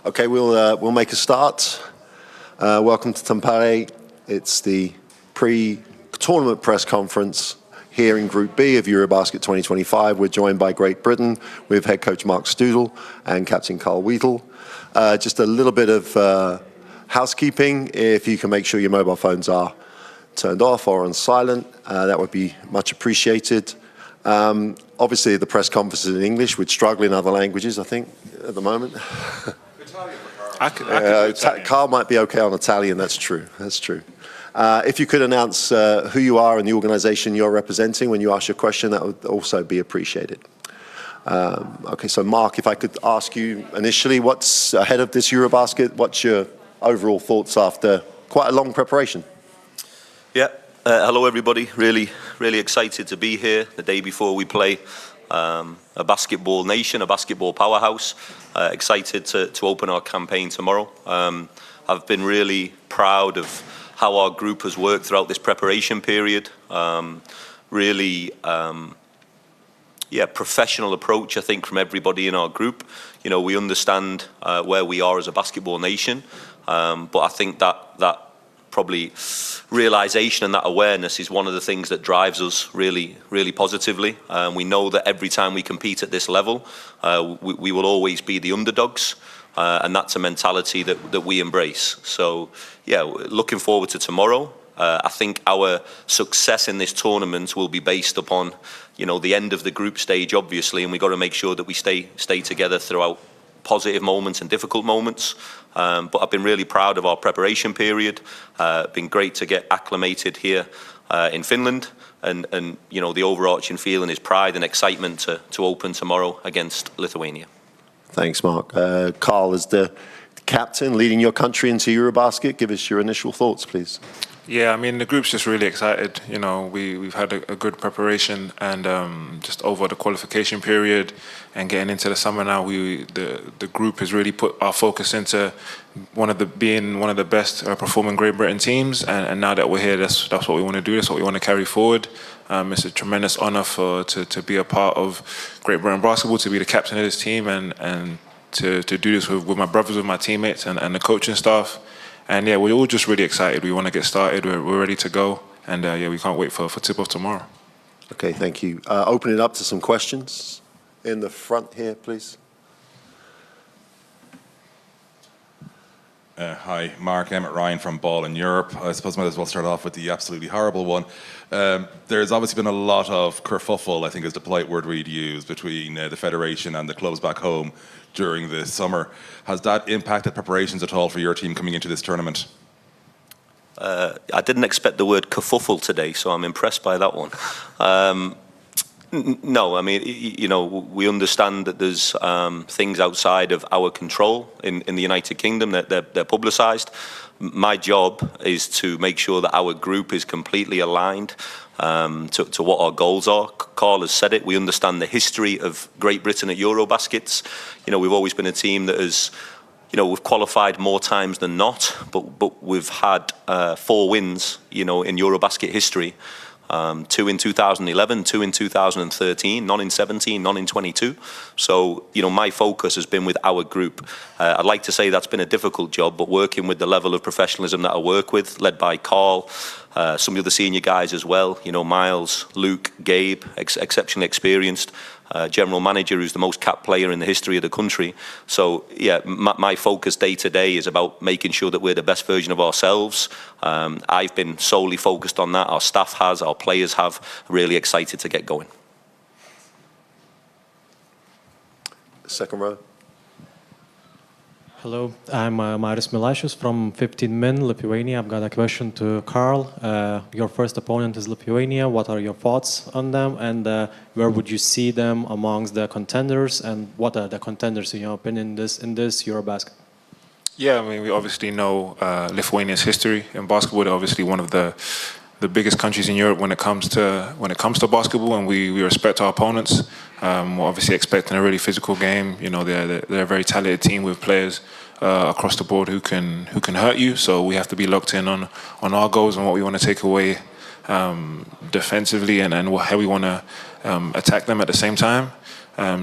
Okay, we'll make a start. Welcome to Tampere. It's the pre-tournament press conference here in Group B of EuroBasket 2025. We're joined by Great Britain with head coach Mark Studel and captain Carl Wheatle. Just a little bit of housekeeping. If you can make sure your mobile phones are turned off or on silent, that would be much appreciated. Obviously, the press conference is in English. We'd struggle in other languages, I think, at the moment. Carl might be okay on Italian. That's true. That's true. If you could announce who you are and the organisation you're representing when you ask your question, that would also be appreciated. Okay, so Mark, if I could ask you initially, what's ahead of this EuroBasket? What's your overall thoughts after quite a long preparation? Yeah. Hello, everybody. Really excited to be here the day before we play a basketball nation, a basketball powerhouse. Excited to open our campaign tomorrow. I've been really proud of how our group has worked throughout this preparation period. Professional approach, I think, from everybody in our group. You know, we understand where we are as a basketball nation, but I think that probably realization and that awareness is one of the things that drives us really positively. We know that every time we compete at this level, we will always be the underdogs, and that's a mentality that we embrace. So yeah, looking forward to tomorrow. I think our success in this tournament will be based upon, you know, the end of the group stage, obviously, and we've got to make sure that we stay together throughout positive moments and difficult moments. But I've been really proud of our preparation period. Been great to get acclimated here in Finland, and you know, the overarching feeling is pride and excitement to open tomorrow against Lithuania. Thanks, Mark. Carl, as the captain leading your country into EuroBasket, give us your initial thoughts, please. Yeah, I mean, the group's just really excited. You know, we've had a good preparation, and just over the qualification period and getting into the summer now, the group has really put our focus into being one of the best performing Great Britain teams. And now that we're here, that's what we want to do. That's what we want to carry forward. It's a tremendous honour to be a part of Great Britain basketball, to be the captain of this team, and to do this with my brothers, with my teammates, and the coaching staff. And yeah, we're all just really excited. We want to get started. We're ready to go. And yeah, we can't wait for tip-off tomorrow. Okay, thank you. Open it up to some questions. In the front here, please. Hi, Mark, Emmett Ryan from Ball in Europe. I suppose I might as well start off with the absolutely horrible one. There's obviously been a lot of kerfuffle, I think is the polite word we'd use, between the Federation and the clubs back home during the summer. Has that impacted preparations at all for your team coming into this tournament? I didn't expect the word kerfuffle today, so I'm impressed by that one. No, I mean, you know, we understand that there's things outside of our control in the United Kingdom that they're publicised. My job is to make sure that our group is completely aligned to what our goals are. Carl has said it. We understand the history of Great Britain at EuroBaskets. You know, we've always been a team that has, you know, we've qualified more times than not, but we've had 4 wins, you know, in EuroBasket history. 2 in 2011, 2 in 2013, none in 17, none in 22. So, you know, my focus has been with our group. I'd like to say that's been a difficult job, but working with the level of professionalism that I work with, led by Carl, some of the senior guys as well, you know, Miles, Luke, Gabe, exceptionally experienced, general manager who's the most capped player in the history of the country. So, yeah, my focus day to day is about making sure that we're the best version of ourselves. I've been solely focused on that. Our staff has, our players have. Really excited to get going. Second row. Hello, I'm Marius Milašius from 15 Min, Lithuania. I've got a question to Carl. Your first opponent is Lithuania. What are your thoughts on them, and where would you see them amongst the contenders, and what are the contenders in your opinion in this EuroBasket? Yeah, I mean, we obviously know Lithuania's history in basketball. They're obviously one of the biggest countries in Europe when it comes to basketball, and we respect our opponents. We're obviously expecting a really physical game. You know, they're a very talented team with players across the board who can hurt you. So we have to be locked in on our goals and what we want to take away defensively, and how we want to attack them at the same time.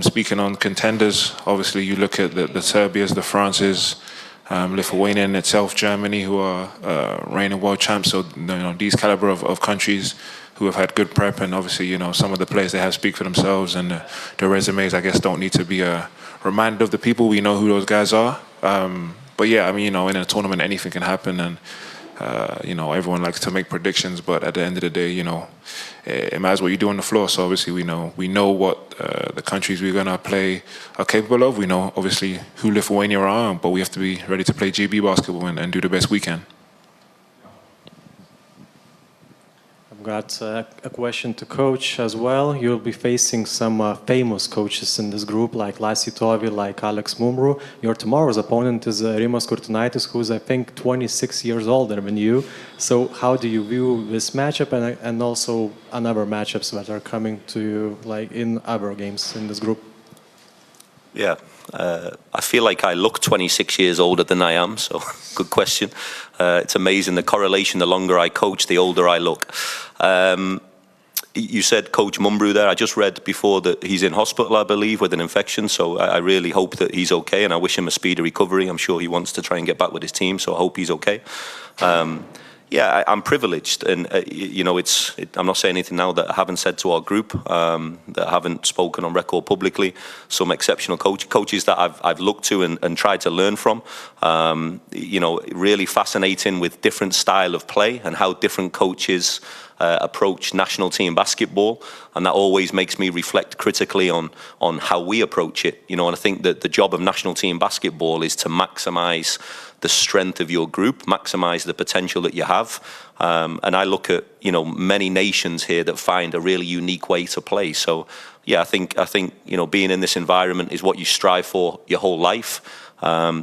Speaking on contenders, obviously you look at the Serbias, the Frances, Lithuania in itself, Germany, who are reigning world champs. So these caliber of countries who have had good prep, and obviously some of the players they have speak for themselves, and their resumes I guess don't need to be a reminder of the people. We know who those guys are. But yeah, I mean in a tournament anything can happen, and everyone likes to make predictions, but at the end of the day, it matters what you do on the floor. So obviously we know what the countries we're gonna play are capable of. We know obviously who Lithuania are, but we have to be ready to play GB basketball and do the best we can. I've got a question to coach as well. You'll be facing some famous coaches in this group, like Lassi Tovi, like Alex Mumru. Your tomorrow's opponent is Rimas Kurtinaitis, who's I think 26 years older than you. So how do you view this matchup and also other matchups that are coming to you, like in other games in this group? Yeah, I feel like I look 26 years older than I am, so good question. It's amazing, the correlation, the longer I coach, the older I look. You said Coach Mumbrou there. I just read before that he's in hospital, I believe, with an infection, so I really hope that he's okay, and I wish him a speedy recovery. I'm sure he wants to try and get back with his team, so I hope he's okay. Yeah, I'm privileged, and I'm not saying anything now that I haven't said to our group, that I haven't spoken on record publicly. Some exceptional coaches that I've looked to and tried to learn from. Really fascinating with different style of play and how different coaches approach national team basketball, and that always makes me reflect critically on how we approach it. And I think that the job of national team basketball is to maximise the strength of your group, maximise the potential that you have. And I look at many nations here that find a really unique way to play. So yeah, I think being in this environment is what you strive for your whole life.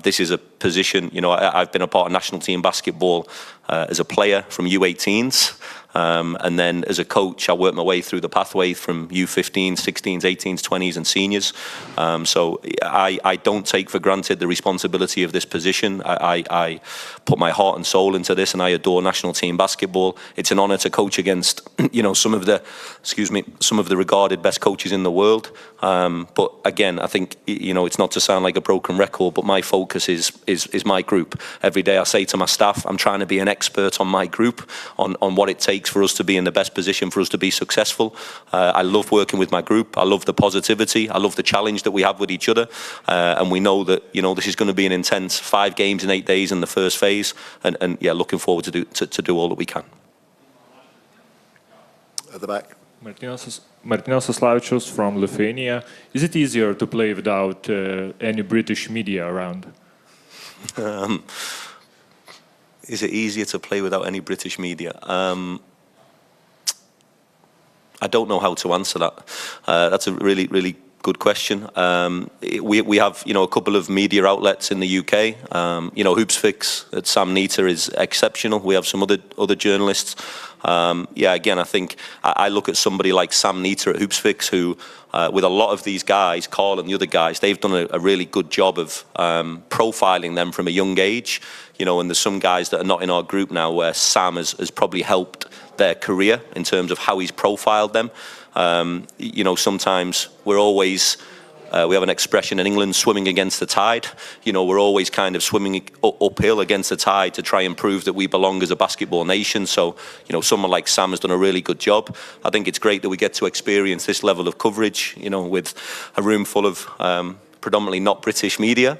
This is a position, I've been a part of national team basketball as a player from U18s. And then as a coach, I worked my way through the pathway from U15s, 16s, 18s, 20s and seniors. So I don't take for granted the responsibility of this position. I put my heart and soul into this, and I adore national team basketball. It's an honor to coach against, some of the regarded best coaches in the world. But again, I think, it's not to sound like a broken record, but my focus is my group. Every day I say to my staff, I'm trying to be an expert on my group, on what it takes for us to be in the best position for us to be successful. I love working with my group. I love the positivity. I love the challenge that we have with each other. And we know that, this is going to be an intense 5 games in 8 days in the first phase. And yeah, looking forward to do all that we can. At the back. Martinos Oslavičius from Lithuania. Is it easier to play without any British media around? Is it easier to play without any British media? I don't know how to answer that. That's a really, really good question. We have, a couple of media outlets in the UK. Hoopsfix at Sam Nita is exceptional. We have some other journalists. Again, I think I look at somebody like Sam Nita at Hoopsfix, who, with a lot of these guys, Carl and the other guys, they've done a really good job of profiling them from a young age. And there's some guys that are not in our group now where Sam has probably helped their career in terms of how he's profiled them. Sometimes we're always, we have an expression in England, swimming against the tide. We're always kind of swimming uphill against the tide to try and prove that we belong as a basketball nation. So, someone like Sam has done a really good job. I think it's great that we get to experience this level of coverage, with a room full of predominantly not British media.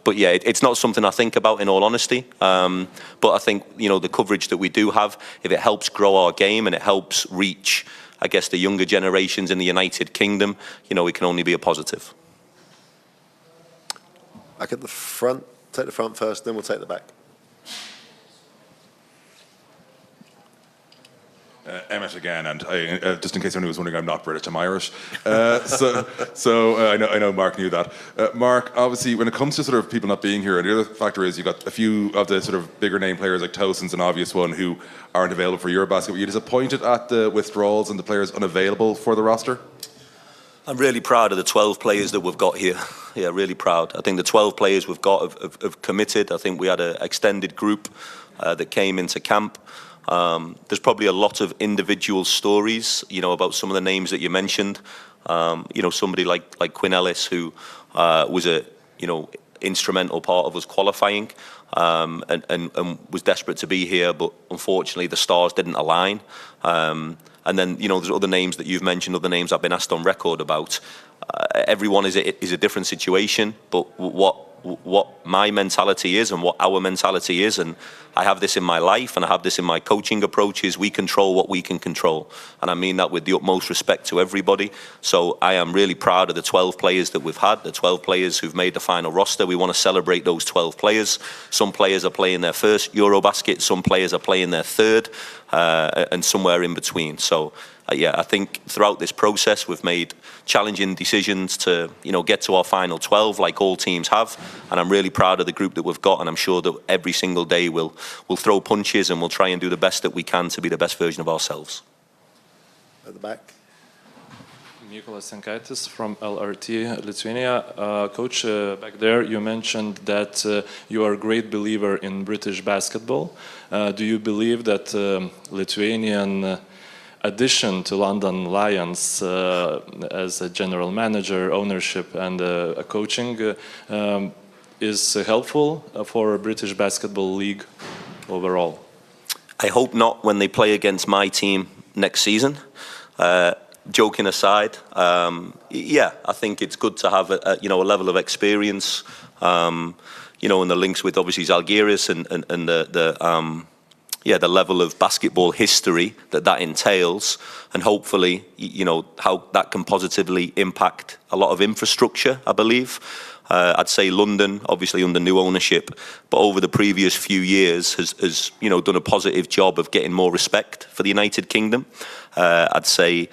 But yeah, it's not something I think about in all honesty. But I think, the coverage that we do have, if it helps grow our game and it helps reach, I guess, the younger generations in the United Kingdom, it can only be a positive. Back at the front. Take the front first, then we'll take the back. Emmett again, and just in case anyone was wondering, I'm not British, I'm Irish. So I know Mark knew that. Mark, obviously, when it comes to sort of people not being here, and the other factor is you've got a few of the sort of bigger name players like Tosin's an obvious one who aren't available for EuroBasket. Were you disappointed at the withdrawals and the players unavailable for the roster? I'm really proud of the 12 players that we've got here. Yeah, really proud. I think the 12 players we've got have committed. I think we had an extended group that came into camp. There's probably a lot of individual stories, about some of the names that you mentioned. Somebody like Quinn Ellis, who was a, instrumental part of us qualifying, and was desperate to be here, but unfortunately the stars didn't align. And then, there's other names that you've mentioned, other names I've been asked on record about. Everyone is a different situation, but what my mentality is and what our mentality is, and I have this in my life and I have this in my coaching approach, is we control what we can control. And I mean that with the utmost respect to everybody. So I am really proud of the 12 players that we've had, the 12 players who've made the final roster. We want to celebrate those 12 players. Some players are playing their first EuroBasket, some players are playing their third, and somewhere in between. So I think throughout this process we've made challenging decisions to get to our final 12, like all teams have, and I'm really proud of the group that we've got, and I'm sure that every single day we'll throw punches and we'll try and do the best that we can to be the best version of ourselves. At the back. Nicholas Senkaitis from LRT Lithuania. Coach, back there you mentioned that you are a great believer in British basketball. Do you believe that Lithuanian addition to London Lions as a general manager, ownership and coaching is helpful for a British basketball league overall? I hope not when they play against my team next season. Joking aside, I think it's good to have a level of experience, and the links with obviously Zalgiris and the level of basketball history that entails, and hopefully, how that can positively impact a lot of infrastructure, I believe. I'd say London, obviously under new ownership, but over the previous few years has done a positive job of getting more respect for the United Kingdom. I'd say,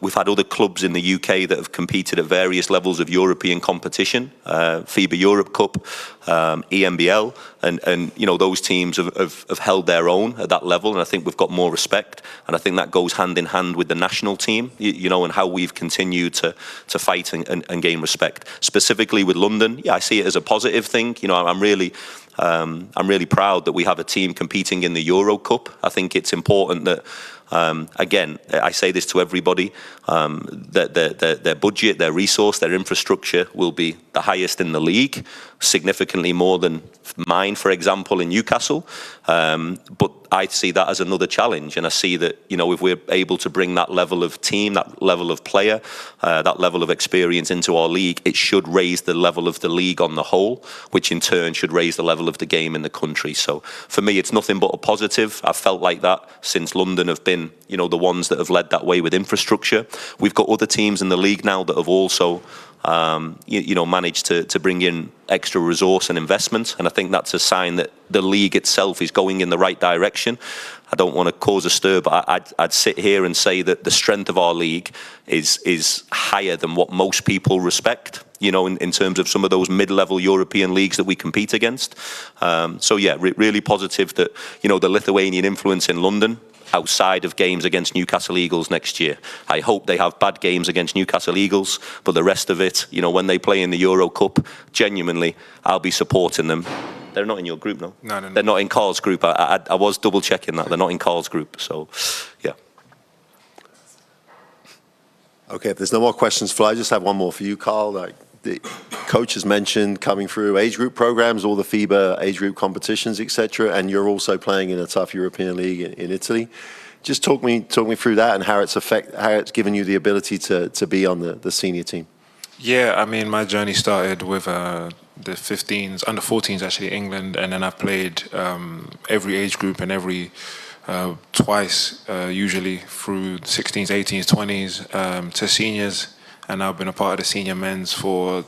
we've had other clubs in the UK that have competed at various levels of European competition, FIBA Europe Cup, EMBL, and those teams have held their own at that level, and I think we've got more respect, and I think that goes hand in hand with the national team, and how we've continued to fight and gain respect. Specifically with London, I see it as a positive thing. I'm really proud that we have a team competing in the Euro Cup. I think it's important that, again, I say this to everybody, that their budget, their resource, their infrastructure will be the highest in the league, significantly more than mine, for example, in Newcastle. But I see that as another challenge, and I see that, if we're able to bring that level of team, that level of player, that level of experience into our league, it should raise the level of the league on the whole, which in turn should raise the level of the game in the country. So for me, it's nothing but a positive. I've felt like that since London have been, the ones that have led that way with infrastructure. We've got other teams in the league now that have also managed to bring in extra resource and investment, and I think that's a sign that the league itself is going in the right direction. I don't want to cause a stir, but I'd sit here and say that the strength of our league is higher than what most people respect, in terms of some of those mid-level European leagues that we compete against. Really positive that, the Lithuanian influence in London, outside of games against Newcastle Eagles next year. I hope they have bad games against Newcastle Eagles, but the rest of it, when they play in the Euro Cup, genuinely, I'll be supporting them. They're not in your group, no? No. They're not in Carl's group. I was double checking that. They're not in Carl's group, so, yeah. Okay, if there's no more questions, Phil, I just have one more for you, Carl. The coach has mentioned coming through age group programs, all the FIBA age group competitions, etc., and you're also playing in a tough European league in Italy. Just talk me through that and how it's given you the ability to be on the senior team. Yeah, I mean, my journey started with the 15s, under 14s actually, England, and then I played every age group and every twice, usually through 16s, 18s, 20s to seniors. And I've been a part of the senior men's for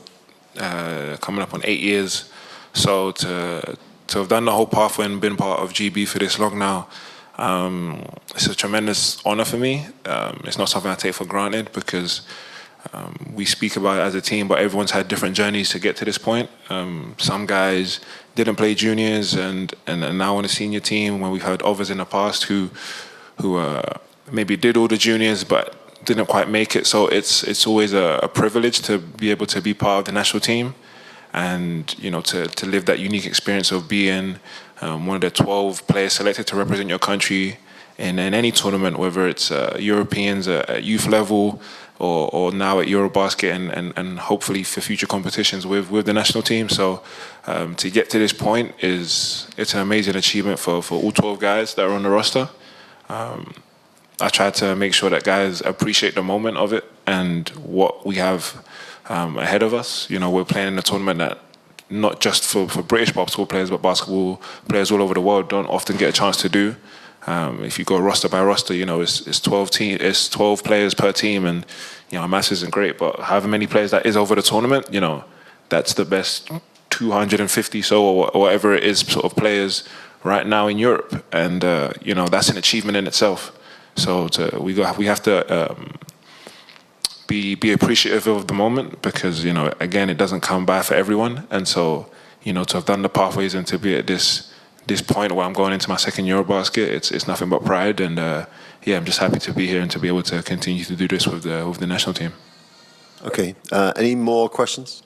coming up on 8 years. So to have done the whole pathway and been part of GB for this long now, it's a tremendous honor for me. It's not something I take for granted because we speak about it as a team, but everyone's had different journeys to get to this point. Some guys didn't play juniors and now on the senior team, when we've had others in the past who maybe did all the juniors, but didn't quite make it. So it's always a privilege to be able to be part of the national team and to live that unique experience of being one of the 12 players selected to represent your country in any tournament, whether it's Europeans at youth level or now at EuroBasket and hopefully for future competitions with the national team. So to get to this point it's an amazing achievement for all 12 guys that are on the roster. I try to make sure that guys appreciate the moment of it and what we have ahead of us. You know, we're playing in a tournament that not just for British basketball players, but basketball players all over the world don't often get a chance to do. If you go roster by roster, you know, it's 12 players per team, and you know, our maths isn't great, but however many players that is over the tournament, you know, that's the best 250 so or whatever it is sort of players right now in Europe, and you know, that's an achievement in itself. So we have to be appreciative of the moment, because you know, again, it doesn't come by for everyone, and so you know, to have done the pathways and to be at this point where I'm going into my second EuroBasket, it's nothing but pride, and yeah, I'm just happy to be here and to be able to continue to do this with the national team. Okay, any more questions?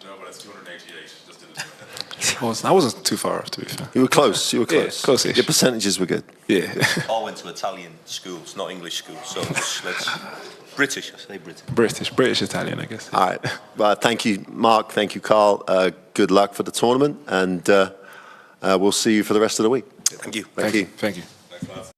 No, but it's 288. Just did it. I wasn't too far off, to be fair. You were close. You were close. Yeah, close-ish. Your percentages were good. Yeah. All went to Italian schools, not English schools. So let's British. I say British. British Italian, I guess. All right. Well, thank you, Mark. Thank you, Carl. Good luck for the tournament, and we'll see you for the rest of the week. Thank you. Thank you. Thank you. Thanks, lads.